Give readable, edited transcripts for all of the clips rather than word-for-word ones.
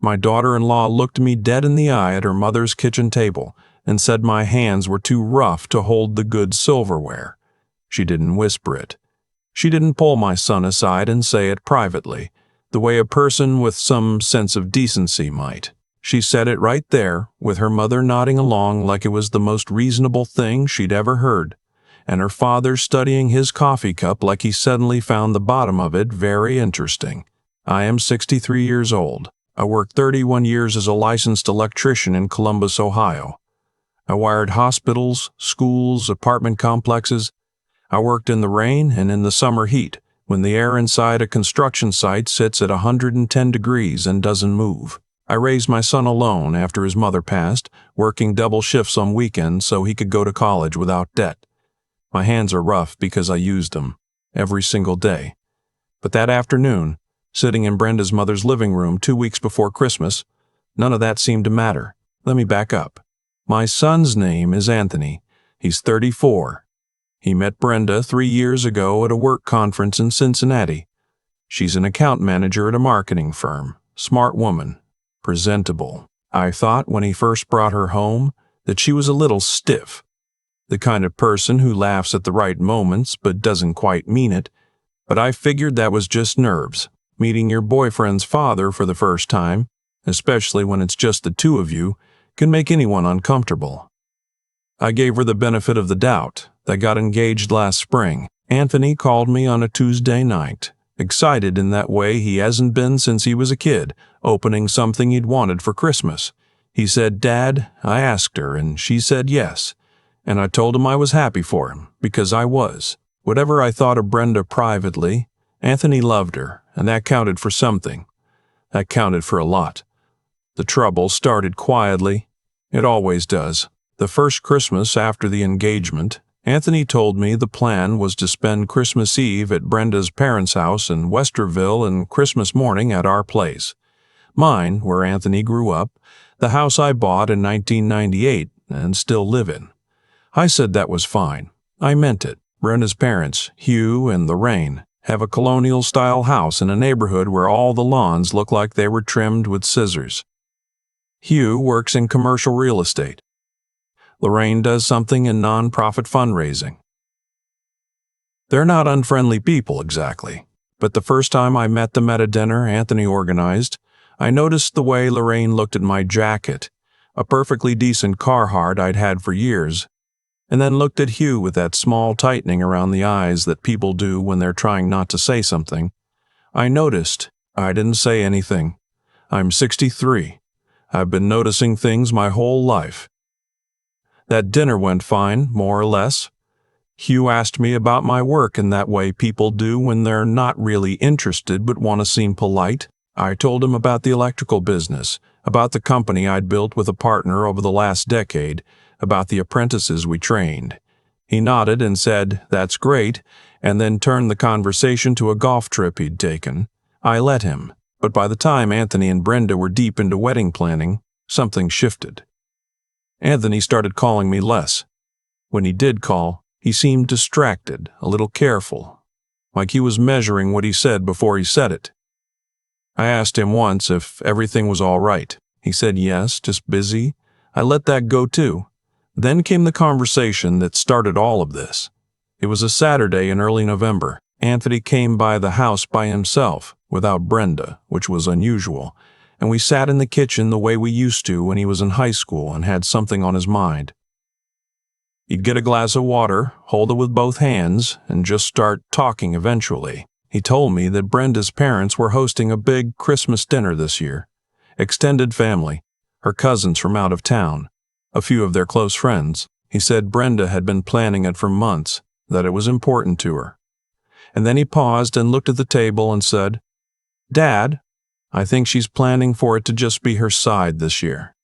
My daughter-in-law looked me dead in the eye at her mother's kitchen table and said my hands were too rough to hold the good silverware. She didn't whisper it. She didn't pull my son aside and say it privately, the way a person with some sense of decency might. She said it right there, with her mother nodding along like it was the most reasonable thing she'd ever heard, and her father studying his coffee cup like he suddenly found the bottom of it very interesting. I am 63 years old. I worked 31 years as a licensed electrician in Columbus, Ohio. I wired hospitals, schools, apartment complexes. I worked in the rain and in the summer heat, when the air inside a construction site sits at 110 degrees and doesn't move. I raised my son alone after his mother passed, working double shifts on weekends so he could go to college without debt. My hands are rough because I used them every single day. But that afternoon, sitting in Brenda's mother's living room 2 weeks before Christmas, none of that seemed to matter. Let me back up. My son's name is Anthony. He's 34. He met Brenda 3 years ago at a work conference in Cincinnati. She's an account manager at a marketing firm. Smart woman. Presentable. I thought when he first brought her home that she was a little stiff. The kind of person who laughs at the right moments but doesn't quite mean it. But I figured that was just nerves. Meeting your boyfriend's father for the first time, especially when it's just the two of you, can make anyone uncomfortable. I gave her the benefit of the doubt. They got engaged last spring. Anthony called me on a Tuesday night, excited in that way he hasn't been since he was a kid, opening something he'd wanted for Christmas. He said, "Dad," I asked her, and she said yes. And I told him I was happy for him, because I was. Whatever I thought of Brenda privately, Anthony loved her, and that counted for something. That counted for a lot. The trouble started quietly. It always does. The first Christmas after the engagement, Anthony told me the plan was to spend Christmas Eve at Brenda's parents' house in Westerville and Christmas morning at our place. Mine, where Anthony grew up, the house I bought in 1998 and still live in. I said that was fine. I meant it. Brenda's parents, Hugh and Lorraine, have a colonial-style house in a neighborhood where all the lawns look like they were trimmed with scissors. Hugh works in commercial real estate. Lorraine does something in non-profit fundraising. They're not unfriendly people exactly, but the first time I met them at a dinner Anthony organized, I noticed the way Lorraine looked at my jacket, a perfectly decent Carhartt I'd had for years, and then looked at Hugh with that small tightening around the eyes that people do when they're trying not to say something. I noticed. I didn't say anything. I'm 63. I've been noticing things my whole life. That dinner went fine, more or less. Hugh asked me about my work in that way people do when they're not really interested but want to seem polite. I told him about the electrical business, about the company I'd built with a partner over the last decade, about the apprentices we trained. He nodded and said, "That's great," and then turned the conversation to a golf trip he'd taken. I let him, but by the time Anthony and Brenda were deep into wedding planning, something shifted. Anthony started calling me less. When he did call, he seemed distracted, a little careful, like he was measuring what he said before he said it. I asked him once if everything was all right. He said yes, just busy. I let that go too. Then came the conversation that started all of this. It was a Saturday in early November. Anthony came by the house by himself, without Brenda, which was unusual, and we sat in the kitchen the way we used to when he was in high school and had something on his mind. He'd get a glass of water, hold it with both hands, and just start talking eventually. He told me that Brenda's parents were hosting a big Christmas dinner this year. Extended family, her cousins from out of town, a few of their close friends. He said Brenda had been planning it for months, that it was important to her. And then he paused and looked at the table and said, "Dad, I think she's planning for it to just be her side this year."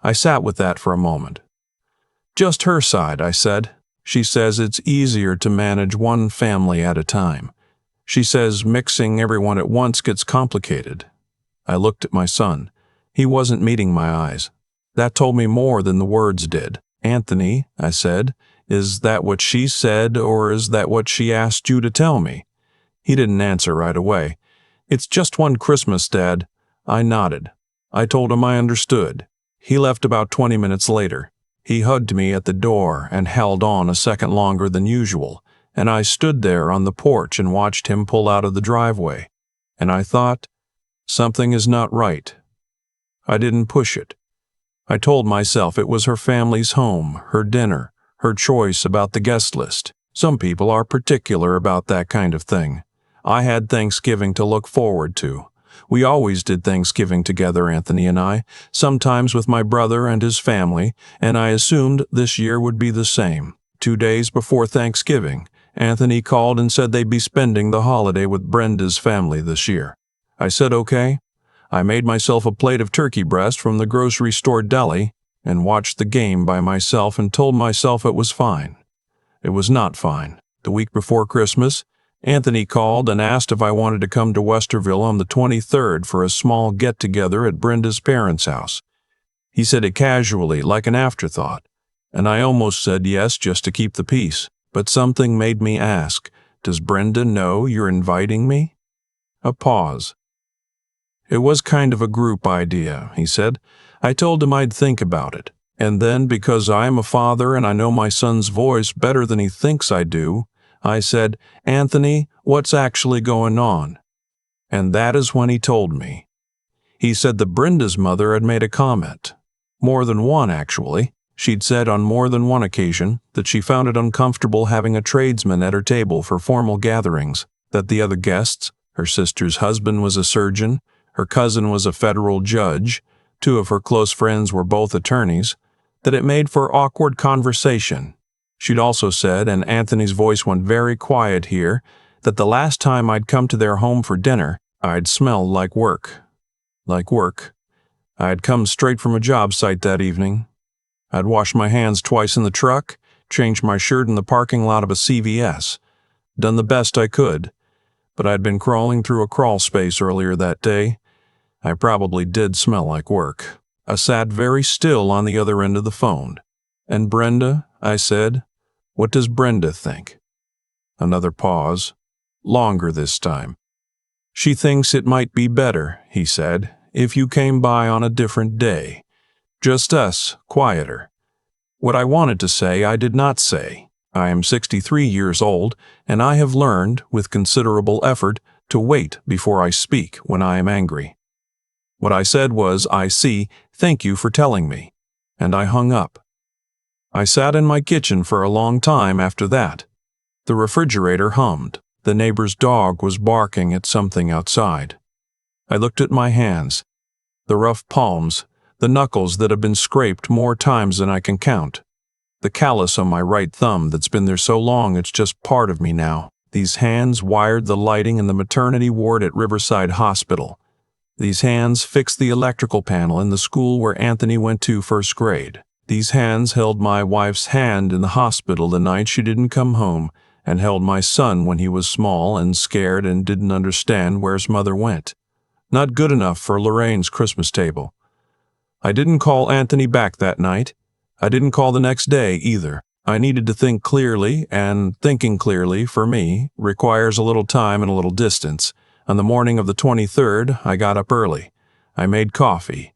I sat with that for a moment. "Just her side," I said. "She says it's easier to manage one family at a time. She says mixing everyone at once gets complicated." I looked at my son. He wasn't meeting my eyes. That told me more than the words did. "Anthony," I said, "is that what she said, or is that what she asked you to tell me?" He didn't answer right away. "It's just one Christmas, Dad." I nodded. I told him I understood. He left about 20 minutes later. He hugged me at the door and held on a second longer than usual, and I stood there on the porch and watched him pull out of the driveway. And I thought, something is not right. I didn't push it. I told myself it was her family's home, her dinner, her choice about the guest list. Some people are particular about that kind of thing. I had Thanksgiving to look forward to. We always did Thanksgiving together, Anthony and I, sometimes with my brother and his family, and I assumed this year would be the same. 2 days before Thanksgiving, Anthony called and said they'd be spending the holiday with Brenda's family this year. I said okay. I made myself a plate of turkey breast from the grocery store deli and watched the game by myself and told myself it was fine. It was not fine. The week before Christmas, Anthony called and asked if I wanted to come to Westerville on the 23rd for a small get-together at Brenda's parents' house. He said it casually, like an afterthought, and I almost said yes just to keep the peace. But something made me ask, does Brenda know you're inviting me? A pause. It was kind of a group idea, he said. I told him I'd think about it. And then, because I'm a father and I know my son's voice better than he thinks I do, I said, Anthony, what's actually going on? And that is when he told me. He said that Brenda's mother had made a comment. More than one, actually. She'd said on more than one occasion that she found it uncomfortable having a tradesman at her table for formal gatherings, that the other guests, her sister's husband was a surgeon, her cousin was a federal judge, 2 of her close friends were both attorneys, that it made for awkward conversation. She'd also said, and Anthony's voice went very quiet here, that the last time I'd come to their home for dinner, I'd smelled like work. Like work. I'd come straight from a job site that evening. I'd washed my hands twice in the truck, changed my shirt in the parking lot of a CVS. Done the best I could, but I'd been crawling through a crawl space earlier that day. I probably did smell like work. I sat very still on the other end of the phone. And Brenda, I said, what does Brenda think? Another pause. Longer this time. She thinks it might be better, he said, if you came by on a different day. Just us, quieter. What I wanted to say, I did not say. I am 63 years old, and I have learned, with considerable effort, to wait before I speak when I am angry. What I said was, I see, thank you for telling me. And I hung up. I sat in my kitchen for a long time after that. The refrigerator hummed. The neighbor's dog was barking at something outside. I looked at my hands, the rough palms, the knuckles that have been scraped more times than I can count. The callus on my right thumb that's been there so long it's just part of me now. These hands wired the lighting in the maternity ward at Riverside Hospital. These hands fixed the electrical panel in the school where Anthony went to first grade. These hands held my wife's hand in the hospital the night she didn't come home, and held my son when he was small and scared and didn't understand where his mother went. Not good enough for Lorraine's Christmas table. I didn't call Anthony back that night. I didn't call the next day either. I needed to think clearly, and thinking clearly, for me, requires a little time and a little distance. On the morning of the 23rd, I got up early. I made coffee.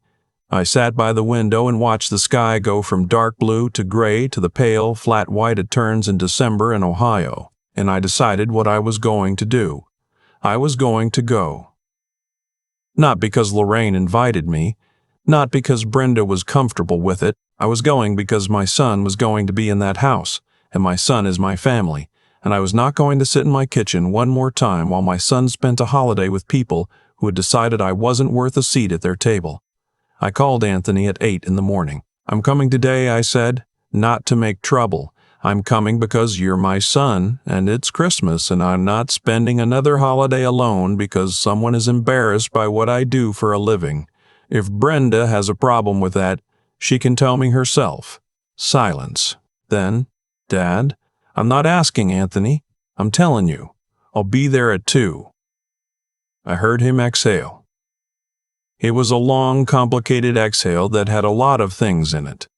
I sat by the window and watched the sky go from dark blue to gray to the pale, flat white it turns in December in Ohio, and I decided what I was going to do. I was going to go. Not because Lorraine invited me, not because Brenda was comfortable with it. I was going because my son was going to be in that house, and my son is my family, and I was not going to sit in my kitchen one more time while my son spent a holiday with people who had decided I wasn't worth a seat at their table. I called Anthony at 8 in the morning. I'm coming today, I said, not to make trouble. I'm coming because you're my son, and it's Christmas, and I'm not spending another holiday alone because someone is embarrassed by what I do for a living. If Brenda has a problem with that, she can tell me herself. Silence. Then, Dad, I'm not asking, Anthony. I'm telling you. I'll be there at 2. I heard him exhale. It was a long, complicated exhale that had a lot of things in it.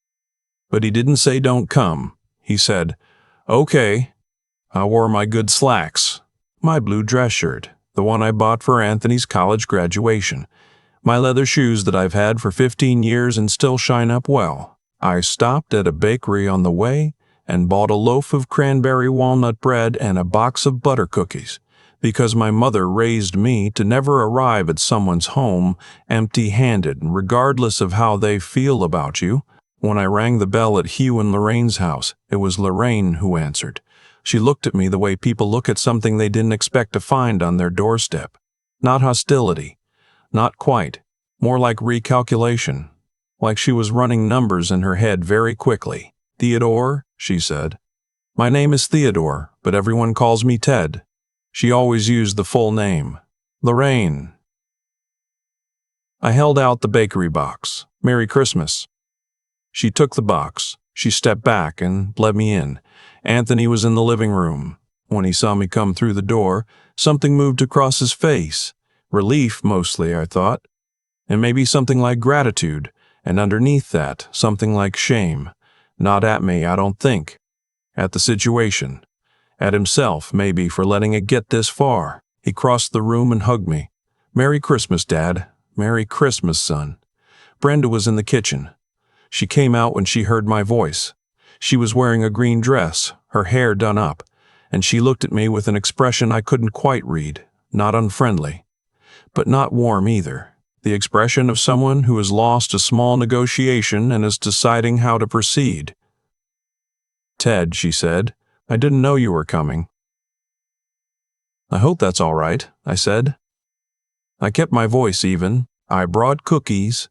But he didn't say don't come. He said, okay. I wore my good slacks, my blue dress shirt, the one I bought for Anthony's college graduation. My leather shoes that I've had for 15 years and still shine up well. I stopped at a bakery on the way and bought a loaf of cranberry walnut bread and a box of butter cookies, because my mother raised me to never arrive at someone's home empty-handed, regardless of how they feel about you. When I rang the bell at Hugh and Lorraine's house, it was Lorraine who answered. She looked at me the way people look at something they didn't expect to find on their doorstep. Not hostility. Not quite. More like recalculation. Like she was running numbers in her head very quickly. "Theodore," she said. "My name is Theodore, but everyone calls me Ted." She always used the full name. "Lorraine." I held out the bakery box. "Merry Christmas." She took the box. She stepped back and let me in. Anthony was in the living room. When he saw me come through the door, something moved across his face. Relief, mostly, I thought. And maybe something like gratitude, and underneath that, something like shame. Not at me, I don't think. At the situation. At himself, maybe, for letting it get this far. He crossed the room and hugged me. "Merry Christmas, Dad. Merry Christmas, son." Brenda was in the kitchen. She came out when she heard my voice. She was wearing a green dress, her hair done up, and she looked at me with an expression I couldn't quite read. Not unfriendly, but not warm either. The expression of someone who has lost a small negotiation and is deciding how to proceed. "Ted," she said, "I didn't know you were coming." "I hope that's all right," I said. I kept my voice even. "I brought cookies."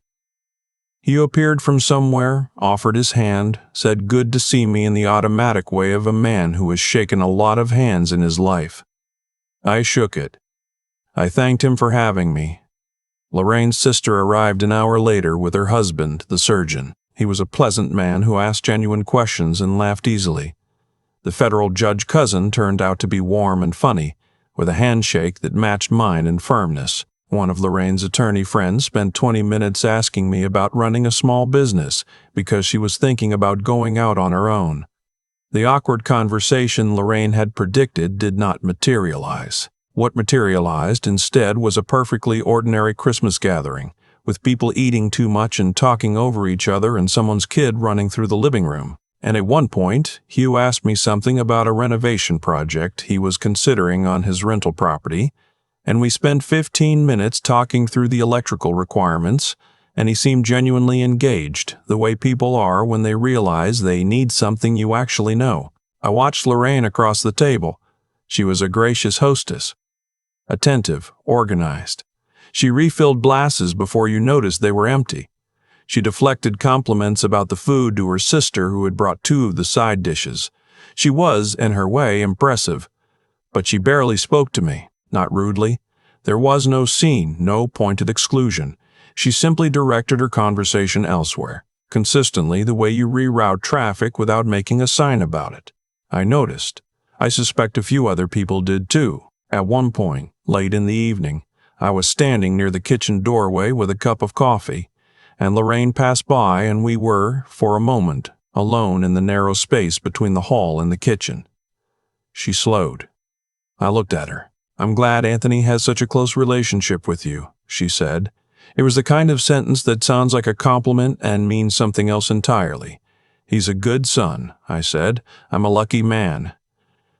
He appeared from somewhere, offered his hand, said good to see me in the automatic way of a man who has shaken a lot of hands in his life. I shook it. I thanked him for having me. Lorraine's sister arrived an hour later with her husband, the surgeon. He was a pleasant man who asked genuine questions and laughed easily. The federal judge cousin turned out to be warm and funny, with a handshake that matched mine in firmness. One of Lorraine's attorney friends spent 20 minutes asking me about running a small business because she was thinking about going out on her own. The awkward conversation Lorraine had predicted did not materialize. What materialized instead was a perfectly ordinary Christmas gathering, with people eating too much and talking over each other and someone's kid running through the living room. And at one point, Hugh asked me something about a renovation project he was considering on his rental property, and we spent 15 minutes talking through the electrical requirements, and he seemed genuinely engaged, the way people are when they realize they need something you actually know. I watched Lorraine across the table. She was a gracious hostess. Attentive, organized. She refilled glasses before you noticed they were empty. She deflected compliments about the food to her sister who had brought 2 of the side dishes. She was, in her way, impressive, but she barely spoke to me. Not rudely. There was no scene, no pointed exclusion. She simply directed her conversation elsewhere, consistently the way you reroute traffic without making a sign about it. I noticed. I suspect a few other people did too. At one point, late in the evening, I was standing near the kitchen doorway with a cup of coffee, and Lorraine passed by and we were, for a moment, alone in the narrow space between the hall and the kitchen. She slowed. I looked at her. "I'm glad Anthony has such a close relationship with you," she said. It was the kind of sentence that sounds like a compliment and means something else entirely. "He's a good son," I said. "I'm a lucky man."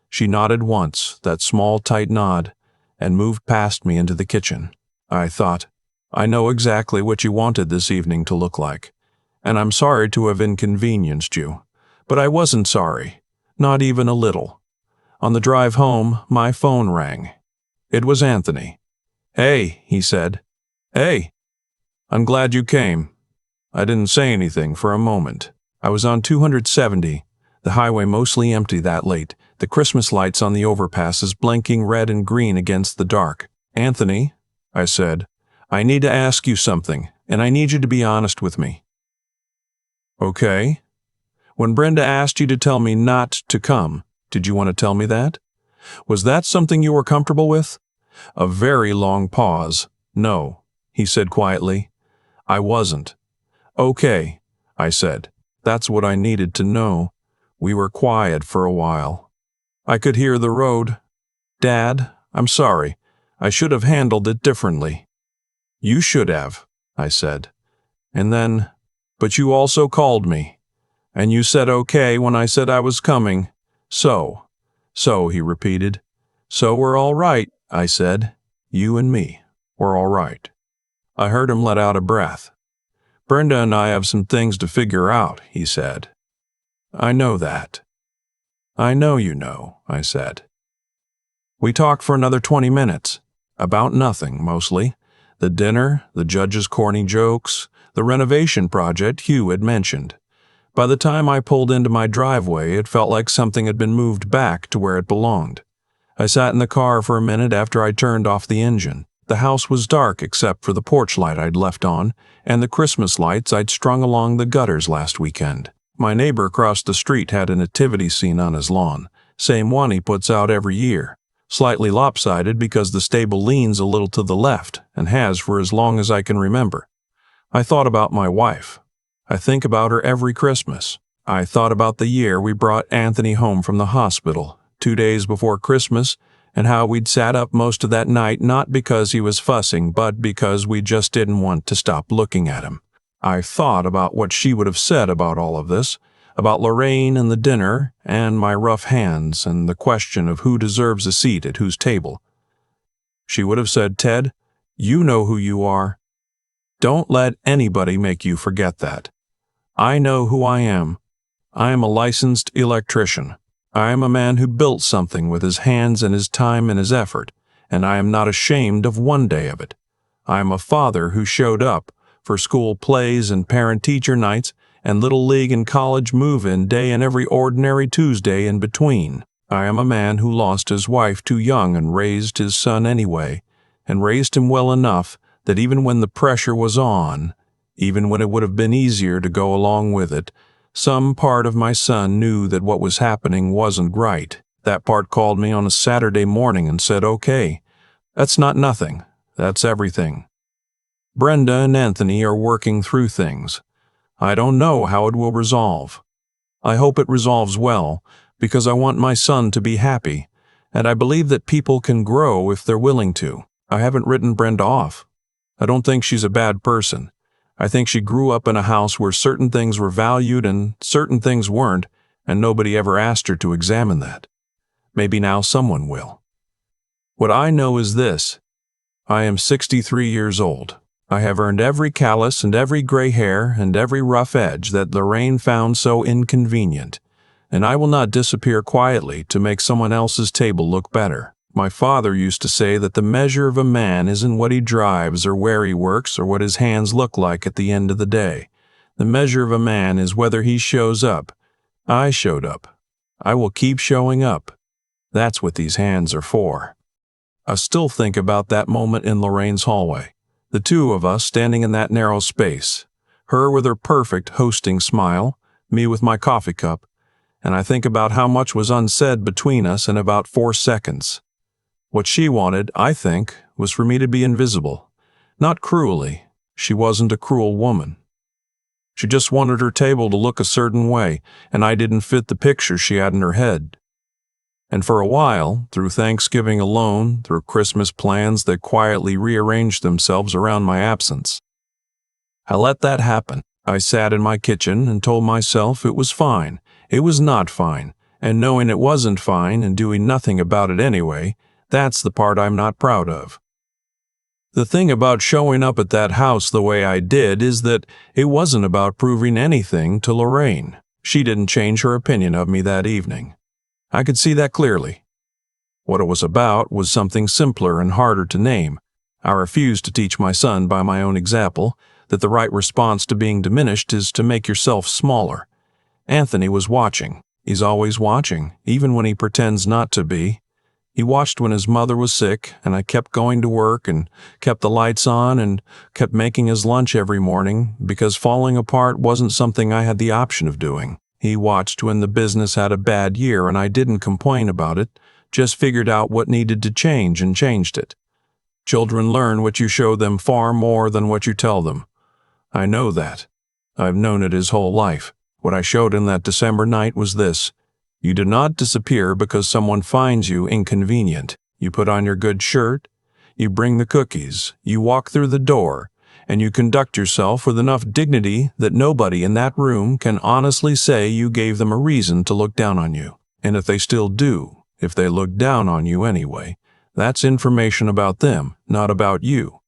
She nodded once, that small, tight nod, and moved past me into the kitchen. I thought, I know exactly what you wanted this evening to look like, and I'm sorry to have inconvenienced you. But I wasn't sorry, not even a little. On the drive home, my phone rang. It was Anthony. "Hey," he said. "Hey. I'm glad you came." I didn't say anything for a moment. I was on 270, the highway mostly empty that late, the Christmas lights on the overpasses blinking red and green against the dark. "Anthony," I said, "I need to ask you something, and I need you to be honest with me." "Okay." "When Brenda asked you to tell me not to come, did you want to tell me that? Was that something you were comfortable with?" A very long pause. "No," he said quietly. "I wasn't." "Okay," I said. "That's what I needed to know." We were quiet for a while. I could hear the road. "Dad, I'm sorry. I should have handled it differently." You should have, I said. And then, but you also called me. And you said okay when I said I was coming. So, he repeated. So we're all right, I said. You and me, we're all right. I heard him let out a breath. Brenda and I have some things to figure out, he said. I know that. I know you know, I said. We talked for another 20 minutes. About nothing, mostly. The dinner, the judge's corny jokes, the renovation project Hugh had mentioned. By the time I pulled into my driveway, it felt like something had been moved back to where it belonged. I sat in the car for a minute after I turned off the engine. The house was dark except for the porch light I'd left on and the Christmas lights I'd strung along the gutters last weekend. My neighbor across the street had a nativity scene on his lawn, same one he puts out every year. Slightly lopsided because the stable leans a little to the left and has for as long as I can remember. I thought about my wife. I think about her every Christmas. I thought about the year we brought Anthony home from the hospital, 2 days before Christmas, and how we'd sat up most of that night not because he was fussing, but because we just didn't want to stop looking at him. I thought about what she would have said about all of this, about Lorraine and the dinner, and my rough hands, and the question of who deserves a seat at whose table. She would have said, Ted, you know who you are. Don't let anybody make you forget that. I know who I am. I am a licensed electrician. I am a man who built something with his hands and his time and his effort, and I am not ashamed of one day of it. I am a father who showed up for school plays and parent-teacher nights and Little League and college move-in day and every ordinary Tuesday in between. I am a man who lost his wife too young and raised his son anyway, and raised him well enough that even when the pressure was on, even when it would have been easier to go along with it, some part of my son knew that what was happening wasn't right. That part called me on a Saturday morning and said, okay, that's not nothing, that's everything. Brenda and Anthony are working through things. I don't know how it will resolve. I hope it resolves well, because I want my son to be happy, and I believe that people can grow if they're willing to. I haven't written Brenda off. I don't think she's a bad person. I think she grew up in a house where certain things were valued and certain things weren't, and nobody ever asked her to examine that. Maybe now someone will. What I know is this. I am 63 years old. I have earned every callus and every gray hair and every rough edge that Lorraine found so inconvenient, and I will not disappear quietly to make someone else's table look better. My father used to say that the measure of a man isn't what he drives or where he works or what his hands look like at the end of the day. The measure of a man is whether he shows up. I showed up. I will keep showing up. That's what these hands are for. I still think about that moment in Lorraine's hallway. The two of us standing in that narrow space, her with her perfect hosting smile, me with my coffee cup, and I think about how much was unsaid between us in about 4 seconds. What she wanted, I think, was for me to be invisible. Not cruelly. She wasn't a cruel woman. She just wanted her table to look a certain way, and I didn't fit the picture she had in her head. And for a while, through Thanksgiving alone, through Christmas plans that quietly rearranged themselves around my absence, I let that happen. I sat in my kitchen and told myself it was fine. It was not fine, and knowing it wasn't fine and doing nothing about it anyway, that's the part I'm not proud of. The thing about showing up at that house the way I did is that it wasn't about proving anything to Lorraine. She didn't change her opinion of me that evening. I could see that clearly. What it was about was something simpler and harder to name. I refused to teach my son by my own example that the right response to being diminished is to make yourself smaller. Anthony was watching. He's always watching, even when he pretends not to be. He watched when his mother was sick, and I kept going to work and kept the lights on and kept making his lunch every morning because falling apart wasn't something I had the option of doing. He watched when the business had a bad year and I didn't complain about it, just figured out what needed to change and changed it. Children learn what you show them far more than what you tell them. I know that. I've known it his whole life. What I showed him that December night was this. You do not disappear because someone finds you inconvenient. You put on your good shirt. You bring the cookies, you walk through the door, and you conduct yourself with enough dignity that nobody in that room can honestly say you gave them a reason to look down on you. And if they still do, if they look down on you anyway, that's information about them, not about you.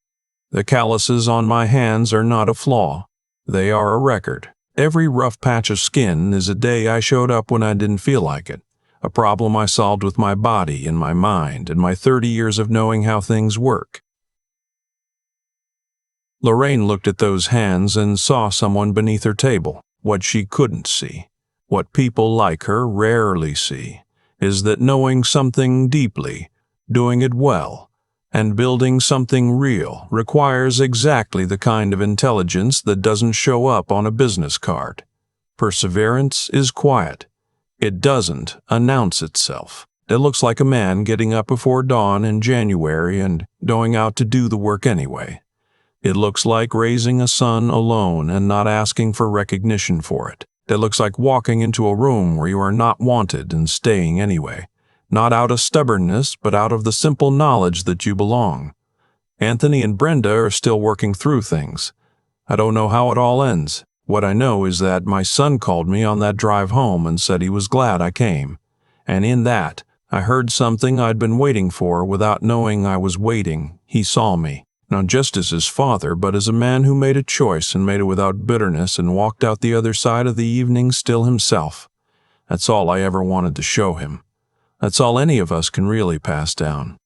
The calluses on my hands are not a flaw. They are a record. Every rough patch of skin is a day I showed up when I didn't feel like it, a problem I solved with my body and my mind and my 30 years of knowing how things work. Lorraine looked at those hands and saw someone beneath her table. What she couldn't see, what people like her rarely see, is that knowing something deeply, doing it well, and building something real requires exactly the kind of intelligence that doesn't show up on a business card. Perseverance is quiet. It doesn't announce itself. It looks like a man getting up before dawn in January and going out to do the work anyway. It looks like raising a son alone and not asking for recognition for it. It looks like walking into a room where you are not wanted and staying anyway. Not out of stubbornness, but out of the simple knowledge that you belong. Anthony and Brenda are still working through things. I don't know how it all ends. What I know is that my son called me on that drive home and said he was glad I came. And in that, I heard something I'd been waiting for without knowing I was waiting. He saw me. Not just as his father, but as a man who made a choice and made it without bitterness and walked out the other side of the evening still himself. That's all I ever wanted to show him. That's all any of us can really pass down.